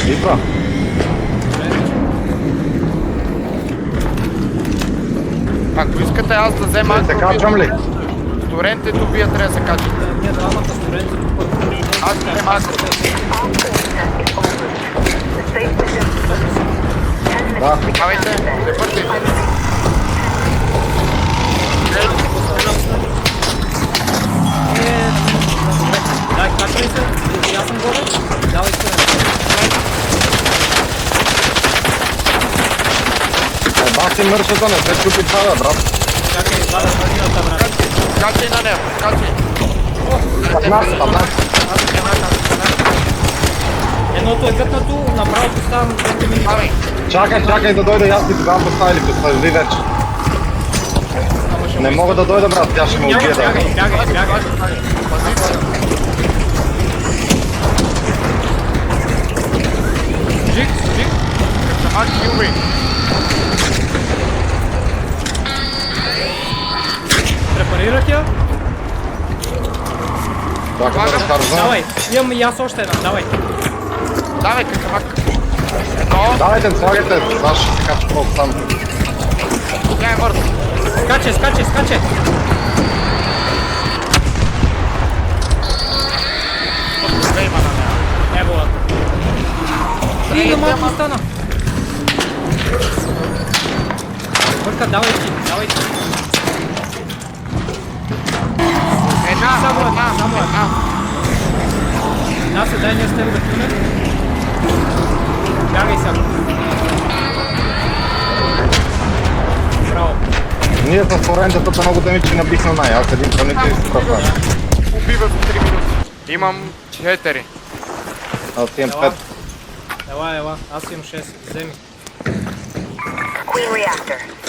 Идва. Ако искате аз да взема Се качвам ли? с торентето, вие трябва да се качите. Ние двамата с торентето първо. Аз ще взема агро. Да. Давайте, не бързайте. Дай, качвай се. Аз съм горе. Давай се. Баси мършата, не се чупи това, бе, брат. Чакай, вада първината, брат. Качай на него, качай. 15. Едното е гътнато, направо поставям 2 минути. Ами, Чакай да дойда и аз ти тогава поставили, постави вече. Не мога да дойда, брат, тя ще ме убие, да. Бягай. позиция. Жик. Камак, хилви. Препарирах я. Чакай да разхарвам. Давай, имам и аз още една, давай. Давай, камак. Едно, Давайте, слагайте, аз ще се кача просто сам. тя е мъртва. Скачай. Две има на нея. Ево. И на малко остана. Бърка, давай ти. Само една. Една се дай ние с теб да кинем. Бягай сега. Браво. Ние с торентата много да ми че набихна най. Аз един пълните и се пръпвам. Убива в 3 минути. Имам 4. Аз имам 5. Ела. Аз имам 6. Вземи. Queen reactor.